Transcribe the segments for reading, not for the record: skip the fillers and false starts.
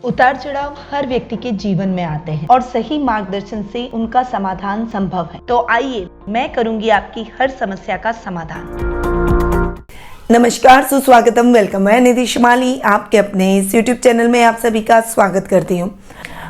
उतार चढ़ाव हर व्यक्ति के जीवन में आते हैं और सही मार्गदर्शन से उनका समाधान संभव है। तो आइए मैं करूंगी आपकी हर समस्या का समाधान। नमस्कार, सुस्वागतम, वेलकम। मैं निधि शिमाली आपके अपने इस YouTube चैनल में आप सभी का स्वागत करती हूँ।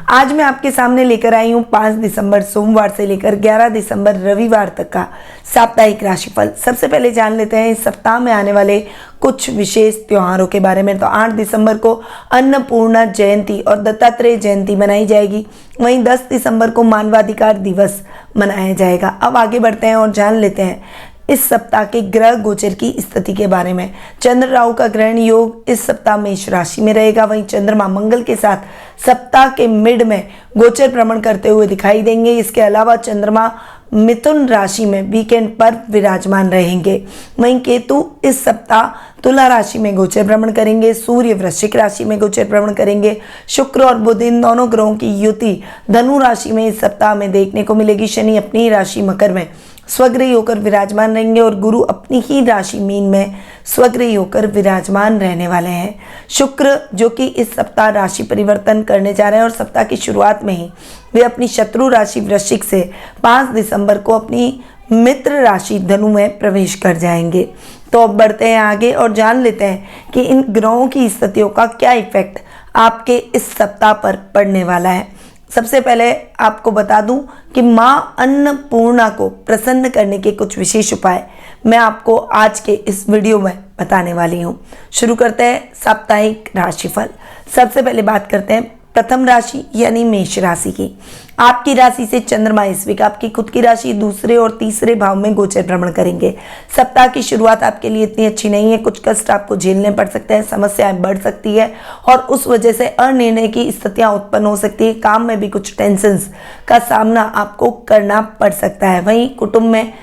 आज मैं आपके सामने लेकर आई हूँ 5 दिसंबर सोमवार से लेकर 11 दिसंबर रविवार तक का साप्ताहिक राशिफल। सबसे पहले जान लेते हैं इस सप्ताह में आने वाले कुछ विशेष त्योहारों के बारे में। तो 8 दिसंबर को अन्नपूर्णा जयंती और दत्तात्रेय जयंती मनाई जाएगी। वहीं 10 दिसंबर को मानवाधिकार दिवस मनाया जाएगा। अब आगे बढ़ते हैं और जान लेते हैं इस सप्ताह के ग्रह गोचर की स्थिति के बारे में। चंद्र राहु का ग्रहण योग इस सप्ताह मेष राशि में रहेगा। वहीं चंद्रमा मंगल के साथ सप्ताह के मिड में गोचर भ्रमण करते हुए दिखाई देंगे। इसके अलावा चंद्रमा मिथुन राशि में वीकेंड पर विराजमान रहेंगे। वहीं केतु इस सप्ताह तुला राशि में गोचर भ्रमण करेंगे। सूर्य वृश्चिक राशि में गोचर भ्रमण करेंगे। शुक्र और बुध इन दोनों ग्रहों की युति धनु राशि में इस सप्ताह में देखने को मिलेगी। शनि अपनी राशि मकर में स्वग्रही होकर विराजमान रहेंगे और गुरु अपनी ही राशि मीन में स्वग्रही होकर विराजमान रहने वाले हैं। शुक्र जो कि इस सप्ताह राशि परिवर्तन करने जा रहे हैं और सप्ताह की शुरुआत में ही वे अपनी शत्रु राशि वृश्चिक से 5 दिसंबर को अपनी मित्र राशि धनु में प्रवेश कर जाएंगे। तो अब बढ़ते हैं आगे और जान लेते हैं कि इन ग्रहों की स्थितियों का क्या इफेक्ट आपके इस सप्ताह पर पड़ने वाला है। सबसे पहले आपको बता दूं कि माँ अन्नपूर्णा को प्रसन्न करने के कुछ विशेष उपाय मैं आपको आज के इस वीडियो में बताने वाली हूँ। शुरू करते हैं साप्ताहिक राशिफल। सबसे पहले बात करते हैं प्रथम राशि यानी मेष राशि की। आपकी राशि से चंद्रमा इस वीक आपकी खुद की राशि दूसरे और तीसरे भाव में गोचर भ्रमण करेंगे। सप्ताह की शुरुआत आपके लिए इतनी अच्छी नहीं है। कुछ कष्ट आपको झेलने पड़ सकते हैं, समस्याएं बढ़ सकती है और उस वजह से अनिर्णय की स्थितियां उत्पन्न हो सकती है। काम में भी कुछ टेंशंस का सामना आपको करना पड़ सकता है। वहीं कुटुंब में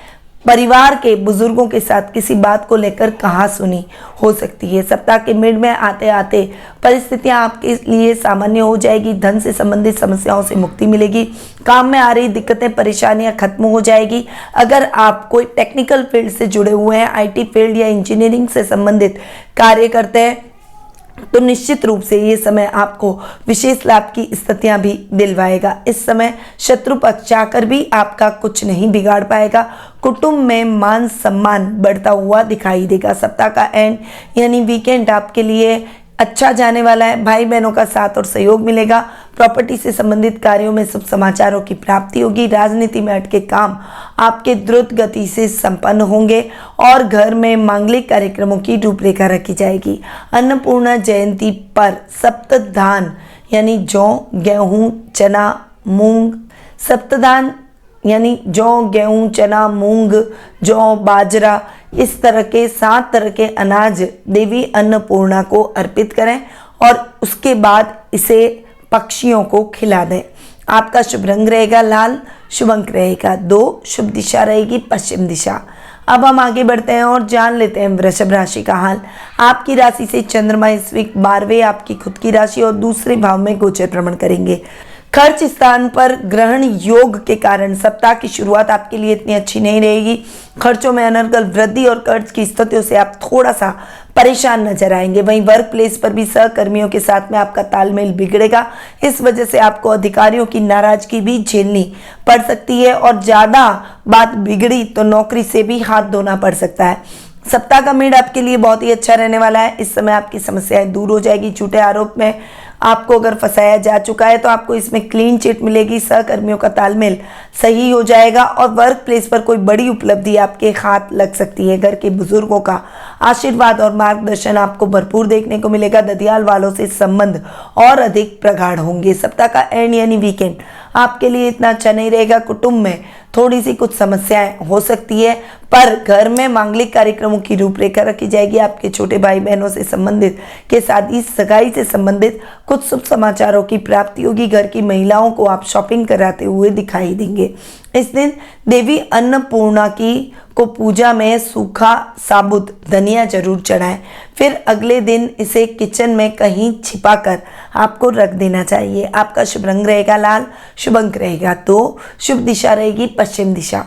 परिवार के बुजुर्गों के साथ किसी बात को लेकर कहासुनी हो सकती है। सप्ताह के मिड में आते आते परिस्थितियां आपके लिए सामान्य हो जाएगी। धन से संबंधित समस्याओं से मुक्ति मिलेगी। काम में आ रही दिक्कतें परेशानियां खत्म हो जाएगी। अगर आप कोई टेक्निकल फील्ड से जुड़े हुए हैं, IT फील्ड या इंजीनियरिंग से संबंधित कार्य करते हैं, तो निश्चित रूप से ये समय आपको विशेष लाभ की स्थितियां भी दिलवाएगा। इस समय शत्रु पक्ष आकर भी आपका कुछ नहीं बिगाड़ पाएगा। कुटुंब में मान सम्मान बढ़ता हुआ दिखाई देगा। सप्ताह का एंड यानी वीकेंड आपके लिए अच्छा जाने वाला है। भाई बहनों का साथ और सहयोग मिलेगा। प्रॉपर्टी से संबंधित कार्यों में शुभ समाचारों की प्राप्ति होगी। राजनीति में अटके काम आपके द्रुत गति से संपन्न होंगे और घर में मांगलिक कार्यक्रमों की रूपरेखा रखी जाएगी। अन्नपूर्णा जयंती पर सप्तधान यानी जौ, गेहूं, चना, मूंग, सप्तधान यानी जौ, गेहूं, चना, मूंग, जौ, बाजरा, इस तरह के 7 तरह के अनाज देवी अन्नपूर्णा को अर्पित करें और उसके बाद इसे पक्षियों को खिला दें। आपका शुभ रंग रहेगा लाल, शुभ अंक रहेगा 2, शुभ दिशा रहेगी पश्चिम दिशा। अब हम आगे बढ़ते हैं और जान लेते हैं वृषभ राशि का हाल। आपकी राशि से चंद्रमा इस वीक 12वें आपकी खुद की राशि और दूसरे भाव में गोचर भ्रमण करेंगे। खर्च स्थान पर ग्रहण योग के कारण सप्ताह की शुरुआत आपके लिए इतनी अच्छी नहीं रहेगी। खर्चों में अनर्गल वृद्धि और कर्ज की स्थितियों से आप थोड़ा सा परेशान नजर आएंगे। वहीं वर्क प्लेस पर भी सहकर्मियों के साथ में आपका तालमेल बिगड़ेगा। इस वजह से आपको अधिकारियों की नाराजगी भी झेलनी पड़ सकती है और ज्यादा बात बिगड़ी तो नौकरी से भी हाथ धोना पड़ सकता है। सप्ताह का मिड आपके लिए बहुत ही अच्छा रहने वाला है। इस समय आपकी समस्याएं दूर हो जाएगी। झूठे आरोप में आपको अगर फंसाया जा चुका है तो आपको इसमें क्लीन चिट मिलेगी। सहकर्मियों का तालमेल सही हो जाएगा और वर्क प्लेस पर कोई बड़ी उपलब्धि आपके हाथ लग सकती है। घर के बुजुर्गों का आशीर्वाद और मार्गदर्शन आपको भरपूर देखने को मिलेगा। ददियाल वालों से संबंध और अधिक प्रगाढ़ होंगे। सप्ताह का एंड यानी वीकेंड आपके लिए इतना अच्छा नहीं रहेगा। कुटुंब में थोड़ी सी कुछ समस्याएं हो सकती है पर घर में मांगलिक कार्यक्रमों की रूपरेखा रखी जाएगी। आपके छोटे भाई बहनों से संबंधित के साथ ही सगाई से संबंधित कुछ शुभ समाचारों की प्राप्ति होगी। घर की महिलाओं को आप शॉपिंग कराते हुए दिखाई देंगे। इस दिन देवी अन्नपूर्णा की को पूजा में सूखा साबुत धनिया जरूर चढ़ाएं। फिर अगले दिन इसे किचन में कहीं छिपाकर आपको रख देना चाहिए। आपका शुभ रंग रहेगा लाल, शुभ अंक रहेगा 2, शुभ दिशा रहेगी पश्चिम दिशा।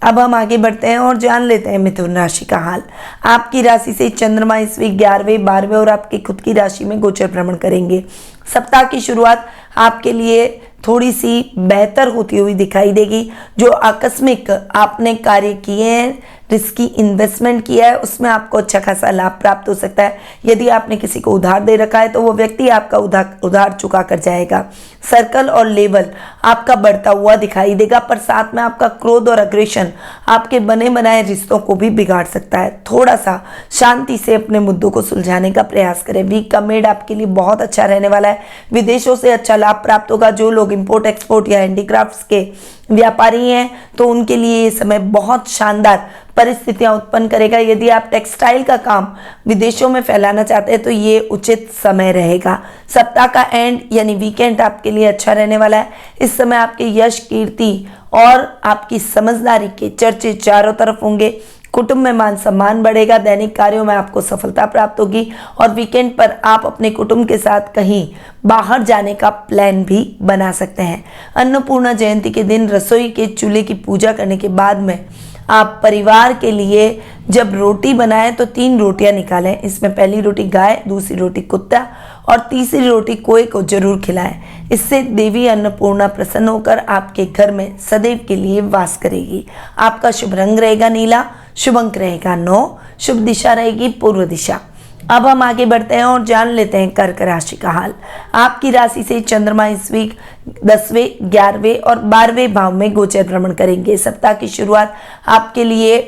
अब हम आगे बढ़ते हैं और जान लेते हैं मिथुन राशि का हाल। आपकी राशि से चंद्रमा इस वीक 11वें 12वें और आपकी खुद की राशि में गोचर भ्रमण करेंगे। सप्ताह की शुरुआत आपके लिए थोड़ी सी बेहतर होती हुई दिखाई देगी। जो आकस्मिक आपने कार्य किए हैं, रिस्की इन्वेस्टमेंट किया है, उसमें आपको अच्छा खासा लाभ प्राप्त हो सकता है। यदि आपने किसी को उधार दे रखा है तो वो व्यक्ति आपका उधार चुका कर जाएगा। सर्कल और लेवल आपका बढ़ता हुआ दिखाई देगा, पर साथ में आपका क्रोध और अग्रेशन आपके बने बनाए रिश्तों को भी बिगाड़ सकता है। थोड़ा सा शांति से अपने मुद्दों को सुलझाने का प्रयास करें। वीक का मिड आपके लिए बहुत अच्छा रहने वाला है। विदेशों से अच्छा लाभ प्राप्त होगा। जो लोग इंपोर्ट एक्सपोर्ट या हैंडीक्राफ्ट्स के व्यापारी हैं तो उनके लिए ये समय बहुत शानदार परिस्थितियां उत्पन्न करेगा। यदि आप टेक्सटाइल का काम विदेशों में फैलाना चाहते हैं तो ये उचित समय रहेगा। सप्ताह का एंड यानी वीकेंड आपके लिए अच्छा रहने वाला है। इस समय आपके यश, कीर्ति और आपकी समझदारी के चर्चे चारों तरफ होंगे। कुटुंब में मान सम्मान बढ़ेगा। दैनिक कार्यों में आपको सफलता प्राप्त होगी और वीकेंड पर आप अपने कुटुंब के साथ कहीं बाहर जाने का प्लान भी बना सकते हैं। अन्नपूर्णा जयंती के दिन रसोई के चूल्हे की पूजा करने के बाद में आप परिवार के लिए जब रोटी बनाएं तो 3 रोटियां निकालें। इसमें पहली रोटी गाय, दूसरी रोटी कुत्ता और तीसरी रोटी कोए को जरूर खिलाएं। इससे देवी अन्नपूर्णा प्रसन्न होकर आपके घर में सदैव के लिए वास करेगी। आपका शुभ रंग रहेगा नीला, शुभ अंक रहेगा 9, शुभ दिशा रहेगी पूर्व दिशा। अब हम आगे बढ़ते हैं और जान लेते हैं कर्क राशि का हाल। आपकी राशि से चंद्रमा इस वीक 10वें 11वें और 12वें भाव में गोचर भ्रमण करेंगे। सप्ताह की शुरुआत आपके लिए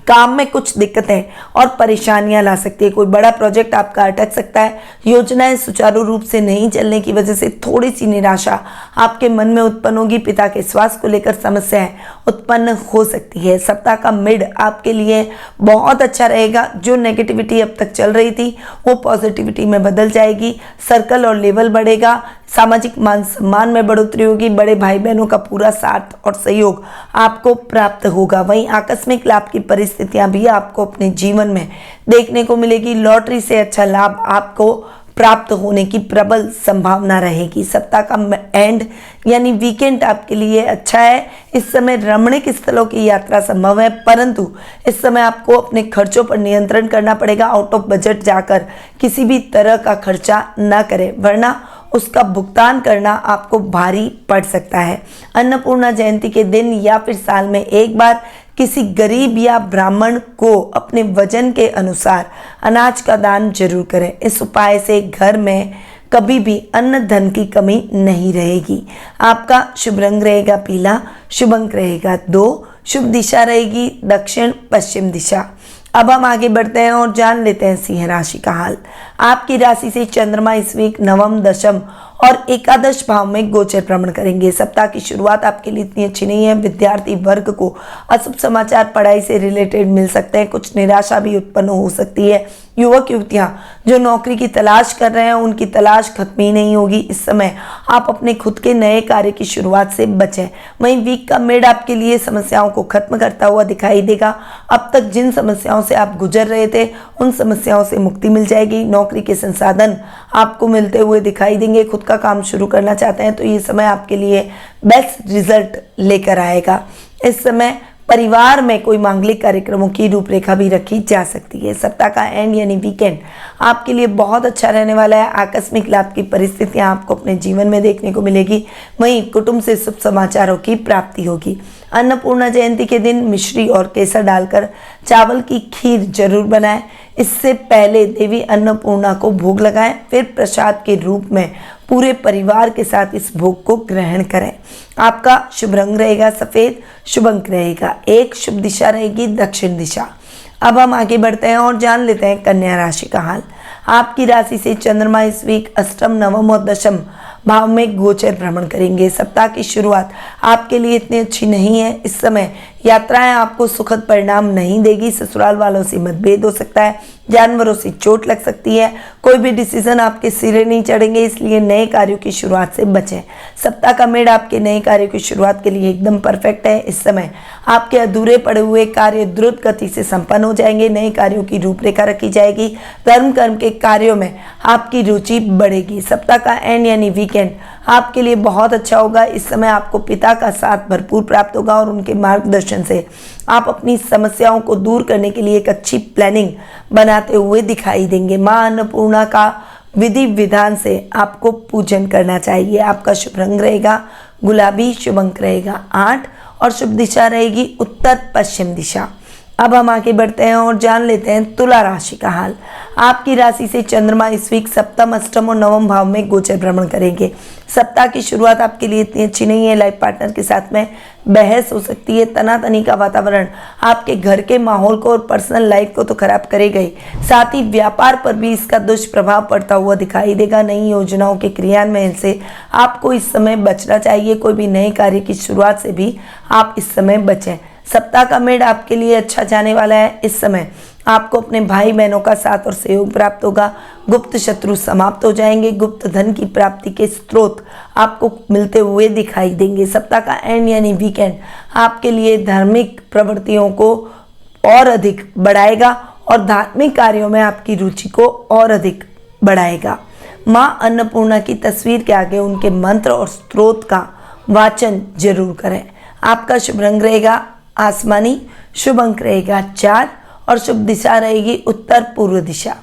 काम में कुछ दिक्कतें और परेशानियां ला सकती है। कोई बड़ा प्रोजेक्ट आपका अटक सकता है। योजनाएं सुचारू रूप से नहीं चलने की वजह से थोड़ी सी निराशा आपके मन में उत्पन्न होगी। पिता के स्वास्थ्य को लेकर समस्याएं उत्पन्न हो सकती है। सप्ताह का मिड आपके लिए बहुत अच्छा रहेगा। जो नेगेटिविटी अब तक चल रही थी वो पॉजिटिविटी में बदल जाएगी। सर्कल और लेवल बढ़ेगा। सामाजिक मान सम्मान में बढ़ोतरी होगी। बड़े भाई बहनों का पूरा साथ और सहयोग आपको प्राप्त होगा। वहीं आकस्मिक लाभ की परिस्थितियां भी आपको अपने जीवन में देखने को मिलेगी। लॉटरी से अच्छा लाभ आपको प्राप्त होने की प्रबल संभावना रहेगी। सप्ताह का एंड यानी वीकेंड आपके लिए अच्छा है। इस समय रमणीक स्थलों की यात्रा संभव है, परंतु इस समय आपको अपने खर्चों पर नियंत्रण करना पड़ेगा। आउट ऑफ बजट जाकर किसी भी तरह का खर्चा न करें, वरना उसका भुगतान करना आपको भारी पड़ सकता है। अन्नपूर्णा जयंती के दिन या फिर साल में एक बार किसी गरीब या ब्राह्मण को अपने वजन के अनुसार अनाज का दान जरूर करें। इस उपाय से घर में कभी भी अन्न धन की कमी नहीं रहेगी। आपका शुभ रंग रहेगा पीला, शुभ अंक रहेगा 2, शुभ दिशा रहेगी दक्षिण पश्चिम दिशा। अब हम आगे बढ़ते हैं और जान लेते हैं सिंह राशि का हाल। आपकी राशि से चंद्रमा इस वीक 9, 10 और एकादश भाव में गोचर भ्रमण करेंगे। सप्ताह की शुरुआत आपके लिए इतनी अच्छी नहीं है। विद्यार्थी वर्ग को अशुभ समाचार पढ़ाई से रिलेटेड मिल सकते हैं। कुछ निराशा भी उत्पन्न हो सकती है। युवक युवतियां जो नौकरी की तलाश कर रहे हैं उनकी तलाश खत्म ही नहीं होगी। इस समय आप अपने खुद के नए कार्य की शुरुआत से बचें। वहीं वीक का मिड आपके लिए समस्याओं को खत्म करता हुआ दिखाई देगा। अब तक जिन समस्याओं से आप गुजर रहे थे उन समस्याओं से मुक्ति मिल जाएगी। नौकरी के संसाधन आपको मिलते हुए दिखाई देंगे। खुद का काम शुरू करना चाहते हैं तो ये समय आपके लिए बेस्ट रिजल्ट लेकर आएगा। इस समय परिवार में कोई मांगलिक कार्यक्रमों की रूपरेखा भी रखी जा सकती है। सप्ताह का एंड यानी वीकेंड आपके लिए बहुत अच्छा रहने वाला है। आकस्मिक लाभ की परिस्थितियां आपको अपने जीवन में देखने को मिलेगी। वहीं कुटुंब से शुभ समाचारों की प्राप्ति होगी। अन्नपूर्णा जयंती के दिन मिश्री और केसर डालकर चावल की खीर जरूर बनाएं। इससे पहले देवी अन्नपूर्णा को भोग लगाएं, फिर प्रसाद के रूप में पूरे परिवार के साथ इस भोग को ग्रहण करें। आपका शुभ रंग रहेगा सफेद, शुभ अंक रहेगा 1, शुभ दिशा रहेगी दक्षिण दिशा। अब हम आगे बढ़ते हैं और जान लेते हैं कन्या राशि का हाल। आपकी राशि से चंद्रमा इस वीक 8, 9 और 10 भाव में गोचर भ्रमण करेंगे। सप्ताह की शुरुआत आपके लिए इतनी अच्छी नहीं है। इस समय यात्राएं आपको सुखद परिणाम नहीं देगी। ससुराल वालों से मतभेद हो सकता है। जानवरों से चोट लग सकती है। कोई भी डिसीजन आपके सिरे नहीं चढ़ेंगे, इसलिए नए कार्यों की शुरुआत से बचें। सप्ताह का मिड आपके नए कार्यों की शुरुआत के लिए एकदम परफेक्ट है। इस समय आपके अधूरे पड़े हुए कार्य द्रुत गति से संपन्न हो जाएंगे। नए कार्यों की रूपरेखा रखी जाएगी। धर्म कर्म के कार्यों में आपकी रुचि बढ़ेगी। सप्ताह का एंड यानी वीकेंड आपके लिए बहुत अच्छा होगा। इस समय आपको पिता का साथ भरपूर प्राप्त होगा और उनके मार्गदर्शन इमोशन से आप अपनी समस्याओं को दूर करने के लिए एक अच्छी प्लानिंग बनाते हुए दिखाई देंगे। माँ अन्नपूर्णा का विधि विधान से आपको पूजन करना चाहिए। आपका शुभ रंग रहेगा गुलाबी, शुभ अंक रहेगा 8 और शुभ दिशा रहेगी उत्तर पश्चिम दिशा। अब हम आगे बढ़ते हैं और जान लेते हैं तुला राशि का हाल। आपकी राशि से चंद्रमा इस वीक सप्तम, अष्टम और नवम भाव में गोचर भ्रमण करेंगे। सप्ताह की शुरुआत आपके लिए इतनी अच्छी नहीं है। लाइफ पार्टनर के साथ में बहस हो सकती है। तनातनी का वातावरण आपके घर के माहौल को और पर्सनल लाइफ को तो खराब करेगा ही, साथ ही व्यापार पर भी इसका दुष्प्रभाव पड़ता हुआ दिखाई देगा। नई योजनाओं के क्रियान्वयन से आपको इस समय बचना चाहिए। कोई भी नए कार्य की शुरुआत से भी आप इस समय बचें। सप्ताह का मिड आपके लिए अच्छा जाने वाला है। इस समय आपको अपने भाई बहनों का साथ और सहयोग प्राप्त होगा। गुप्त शत्रु समाप्त हो जाएंगे। गुप्त धन की प्राप्ति के स्रोत आपको मिलते हुए दिखाई देंगे। सप्ताह का एंड यानी वीकेंड आपके लिए धार्मिक प्रवृत्तियों को और अधिक बढ़ाएगा और धार्मिक कार्यों में आपकी रुचि को और अधिक बढ़ाएगा। माँ अन्नपूर्णा की तस्वीर के आगे उनके मंत्र और स्त्रोत का वाचन जरूर करें। आपका शुभ रंग रहेगा आसमानी, शुभ अंक रहेगा 4 और शुभ दिशा रहेगी उत्तर पूर्व दिशा।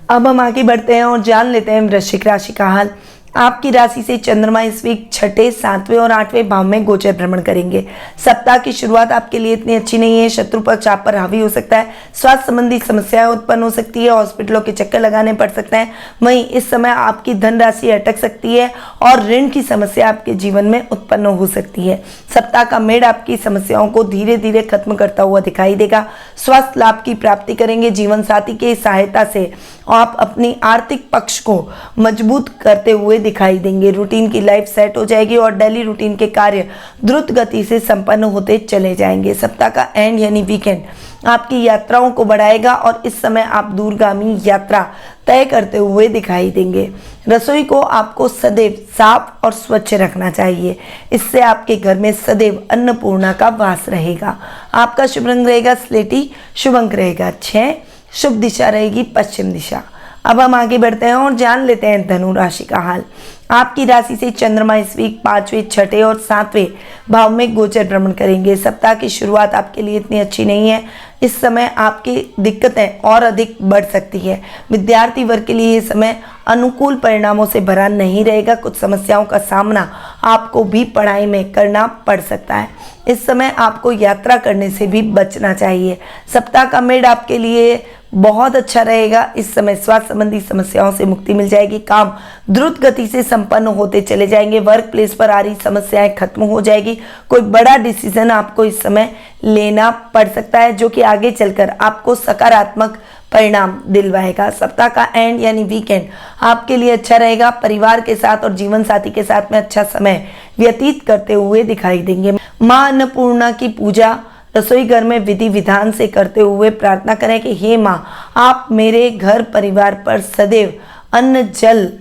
अब हम आगे बढ़ते हैं और जान लेते हैं वृश्चिक राशि का हाल। आपकी राशि से चंद्रमा इस वीक 6ठे, 7वें और 8वें भाव में गोचर भ्रमण करेंगे। सप्ताह की शुरुआत आपके लिए इतनी अच्छी नहीं है। शत्रु पक्ष आप पर हावी हो सकता है। स्वास्थ्य संबंधी समस्याएं उत्पन्न हो सकती है। हॉस्पिटलों के चक्कर लगाने पड़ सकते हैं। वहीं इस समय आपकी धनराशि अटक सकती है और ऋण की समस्या आपके जीवन में उत्पन्न हो सकती है। सप्ताह का मेड़ आपकी समस्याओं को धीरे धीरे खत्म करता हुआ दिखाई देगा। स्वास्थ्य लाभ की प्राप्ति करेंगे। जीवन साथी की सहायता से आप अपनी आर्थिक पक्ष को मजबूत करते हुए दिखाई देंगे। रूटीन की लाइफ सेट हो जाएगी और डेली रूटीन के कार्य द्रुत गति से संपन्न होते चले जाएंगे। सप्ताह का एंड यानी वीकेंड आपकी यात्राओं को बढ़ाएगा और इस समय आप दूरगामी यात्रा तय करते हुए दिखाई देंगे। रसोई को आपको सदैव साफ और स्वच्छ रखना चाहिए। इससे आपके घर में सदैव अन्नपूर्णा का वास रहेगा। आपका शुभ रंग रहेगा स्लेटी, शुभ अंक रहेगा 6, शुभ दिशा रहेगी पश्चिम दिशा। अब हम आगे बढ़ते हैं और जान लेते हैं धनु राशि का हाल। आपकी राशि से चंद्रमा इस वीक 5वें, 6ठे और 7वें भाव में गोचर भ्रमण करेंगे। सप्ताह की शुरुआत आपके लिए इतनी अच्छी नहीं है। इस समय आपकी दिक्कतें और अधिक बढ़ सकती है। विद्यार्थी वर्ग के लिए ये समय अनुकूल परिणामों से भरा नहीं रहेगा। कुछ समस्याओं का सामना आपको भी पढ़ाई में करना पड़ सकता है। इस समय आपको यात्रा करने से भी बचना चाहिए। सप्ताह का मिड आपके लिए बहुत अच्छा रहेगा। इस समय स्वास्थ्य संबंधी समस्याओं से मुक्ति मिल जाएगी। काम द्रुत गति से संपन्न होते चले जाएंगे। वर्क प्लेस पर आ रही समस्याएं खत्म हो जाएगी। कोई बड़ा डिसीजन आपको इस समय लेना पड़ सकता है जो कि आगे चलकर आपको सकारात्मक परिणाम दिलवाएगा। सप्ताह का एंड यानी वीकेंड आपके लिए अच्छा रहेगा। परिवार के साथ और जीवन साथी के साथ में अच्छा समय व्यतीत करते हुए दिखाई देंगे। माँ अन्नपूर्णा की पूजा रसोई घर में विधि विधान से करते हुए प्रार्थना करें कि हे माँ, आप मेरे घर परिवार पर सदैव अन्न जल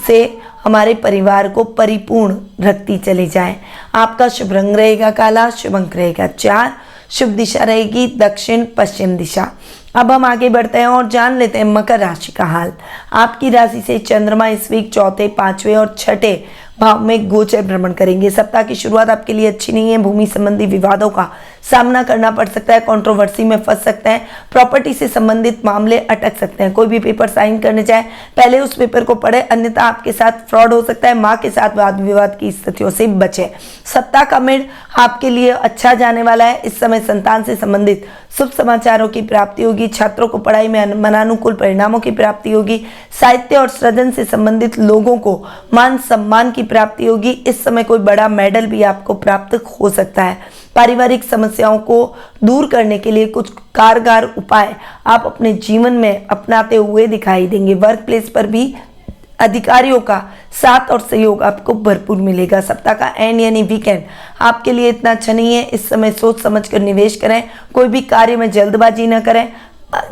से हमारे परिवार को परिपूर्ण रखती चली जाए। आपका शुभ रंग रहेगा काला, शुभ अंक रहेगा 4, शुभ दिशा रहेगी दक्षिण पश्चिम दिशा। अब हम आगे बढ़ते हैं और जान लेते हैं मकर राशि का हाल। आपकी राशि से चंद्रमा इस वीक 4थे, 5वें और 6ठे भाव में गोचर भ्रमण करेंगे। सप्ताह की शुरुआत आपके लिए अच्छी नहीं है। भूमि संबंधी विवादों का सामना करना पड़ सकता है। कंट्रोवर्सी में फंस सकते हैं। प्रॉपर्टी से संबंधित मामले अटक सकते हैं। कोई भी पेपर साइन करने जाए पहले उस पेपर को पढ़े, अन्यथा आपके साथ फ्रॉड हो सकता है। माँ के साथ वाद विवाद की स्थितियों से बचें। सप्ताह का मिड आपके लिए अच्छा जाने वाला है। इस समय संतान से संबंधित शुभ समाचारों की प्राप्ति होगी। छात्रों को पढ़ाई में मनानुकूल परिणामों की प्राप्ति होगी। साहित्य और सृजन से संबंधित लोगों को मान सम्मान की प्राप्ति होगी। इस समय कोई बड़ा मेडल भी आपको प्राप्त हो सकता है। पारिवारिक समस्याओं को दूर करने के लिए कुछ कारगर उपाय आप अपने जीवन में अपनाते हुए दिखाई देंगे। वर्क प्लेस पर भी अधिकारियों का साथ और सहयोग आपको भरपूर मिलेगा। सप्ताह का एंड यानी वीकेंड आपके लिए इतना अच्छा नहीं है। इस समय सोच समझ कर निवेश करें। कोई भी कार्य में जल्दबाजी न करें।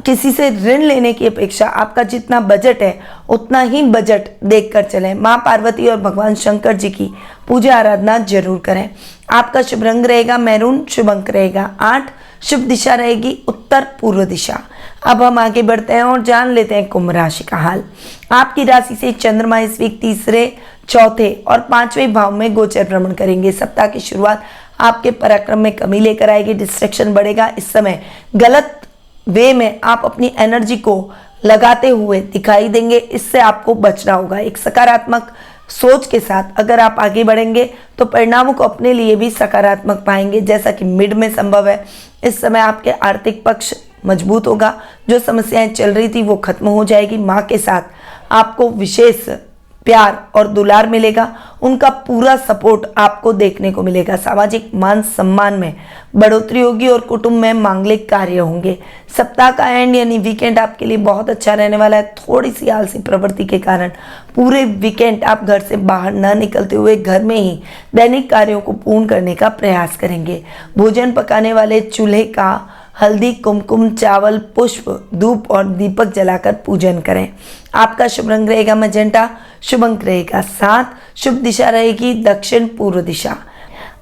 किसी से ऋण लेने की अपेक्षा आपका जितना बजट है उतना ही बजट देखकर चलें। माँ पार्वती और भगवान शंकर जी की पूजा आराधना जरूर करें। आपका शुभ रंग रहेगा मैरून, शुभ अंक रहेगा 8, शुभ दिशा रहेगी उत्तर पूर्व दिशा। अब हम आगे बढ़ते हैं और जान लेते हैं कुंभ राशि का हाल। आपकी राशि से चंद्रमा इस वीक 3रे, 4थे और 5वें भाव में गोचर भ्रमण करेंगे। सप्ताह की शुरुआत आपके पराक्रम में कमी लेकर आएगी, डिस्ट्रैक्शन बढ़ेगा। इस समय गलत वे में आप अपनी एनर्जी को लगाते हुए दिखाई देंगे, इससे आपको बचना होगा। एक सकारात्मक सोच के साथ अगर आप आगे बढ़ेंगे तो परिणामों को अपने लिए भी सकारात्मक पाएंगे, जैसा कि मिड में संभव है। इस समय आपके आर्थिक पक्ष मजबूत होगा, जो समस्याएं चल रही थी वो खत्म हो जाएगी। माँ के साथ आपको विशेष प्यार और दुलार मिलेगा, उनका पूरा सपोर्ट आपको देखने को मिलेगा। सामाजिक मान सम्मान में बढ़ोतरी होगी और कुटुंब में मांगलिक कार्य होंगे। सप्ताह का एंड यानी वीकेंड आपके लिए बहुत अच्छा रहने वाला है। थोड़ी सी आलसी प्रवृत्ति के कारण पूरे वीकेंड आप घर से बाहर न निकलते हुए घर में ही दैनिक कार्यों को पूर्ण करने का प्रयास करेंगे। भोजन पकाने वाले चूल्हे का हल्दी, कुमकुम, चावल, पुष्प, धूप और दीपक जलाकर पूजन करें। आपका शुभ रंग रहेगा मैजेंटा, शुभ अंक रहेगा 7, शुभ दिशा रहेगी दक्षिण पूर्व दिशा।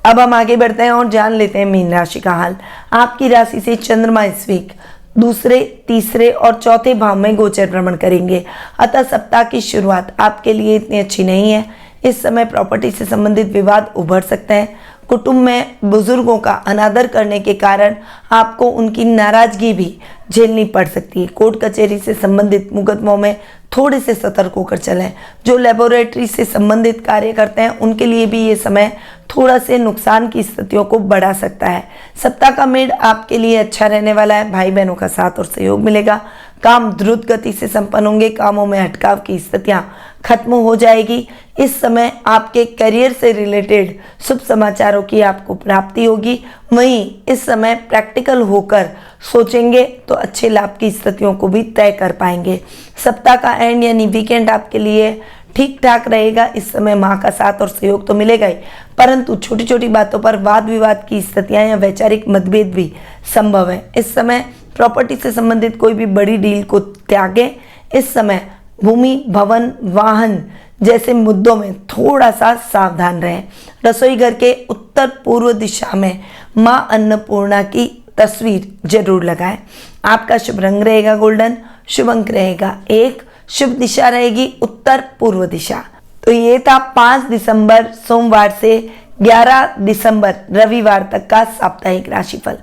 अब हम आगे बढ़ते हैं और जान लेते हैं मीन राशि का हाल। आपकी राशि से चंद्रमा इस वीक दूसरे, तीसरे और चौथे भाव में गोचर भ्रमण करेंगे, अतः सप्ताह की शुरुआत आपके लिए इतनी अच्छी नहीं है। इस समय प्रॉपर्टी से संबंधित विवाद उभर सकते हैं। कुटुंब में बुजुर्गों का अनादर करने के कारण आपको उनकी नाराजगी भी झेलनी पड़ सकती है। कोर्ट कचहरी से संबंधित मुकदमों में थोड़े से सतर्क होकर चलें। जो लेबोरेटरी से संबंधित कार्य करते हैं उनके लिए भी ये समय थोड़ा से नुकसान की स्थितियों को बढ़ा सकता है। सप्ताह का मिड आपके लिए अच्छा रहने वाला है। भाई बहनों का साथ और सहयोग मिलेगा। काम द्रुत गति से संपन्न होंगे। कामों में अटकाव की स्थितियां खत्म हो जाएगी। इस समय आपके करियर से रिलेटेड शुभ समाचारों की आपको प्राप्ति होगी। वहीं इस समय प्रैक्टिकल होकर सोचेंगे तो अच्छे लाभ की स्थितियों को भी तय कर पाएंगे। सप्ताह का एंड यानी वीकेंड आपके लिए ठीक ठाक रहेगा। इस समय माँ का साथ और सहयोग तो मिलेगा ही, परंतु छोटी छोटी बातों पर वाद विवाद की स्थितियां या वैचारिक मतभेद भी संभव है। इस समय प्रॉपर्टी से संबंधित कोई भी बड़ी डील को त्यागें। इस समय भूमि, भवन, वाहन जैसे मुद्दों में थोड़ा सा सावधान रहें। रसोई घर के उत्तर पूर्व दिशा में माँ अन्नपूर्णा की तस्वीर जरूर लगाएं। आपका शुभ रंग रहेगा गोल्डन, शुभ अंक रहेगा 1, शुभ दिशा रहेगी उत्तर पूर्व दिशा। तो ये था 5 दिसंबर सोमवार से 11 दिसंबर रविवार तक का साप्ताहिक राशिफल।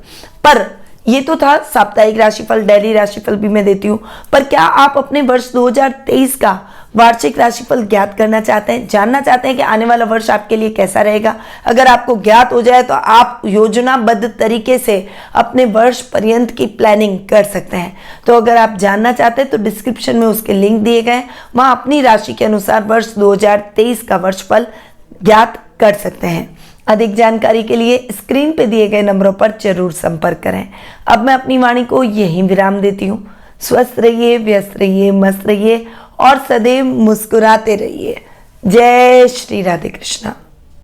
पर ये तो था साप्ताहिक राशिफल, डेली राशिफल भी मैं देती हूँ। पर क्या आप अपने वर्ष 2023 का वार्षिक राशिफल ज्ञात करना चाहते हैं, जानना चाहते हैं कि आने वाला वर्ष आपके लिए कैसा रहेगा? अगर आपको ज्ञात हो जाए तो आप योजनाबद्ध तरीके से अपने वर्ष पर्यंत की प्लानिंग कर सकते हैं। तो अगर आप जानना चाहते हैं तो डिस्क्रिप्शन में उसके लिंक दिए गए, वहाँ अपनी राशि के अनुसार वर्ष 2023 का वर्षफल ज्ञात कर सकते हैं। अधिक जानकारी के लिए स्क्रीन पे दिए गए नंबरों पर जरूर संपर्क करें। अब मैं अपनी वाणी को यहीं विराम देती हूँ। स्वस्थ रहिए, व्यस्त रहिए, मस्त रहिए और सदैव मुस्कुराते रहिए। जय श्री राधे कृष्णा।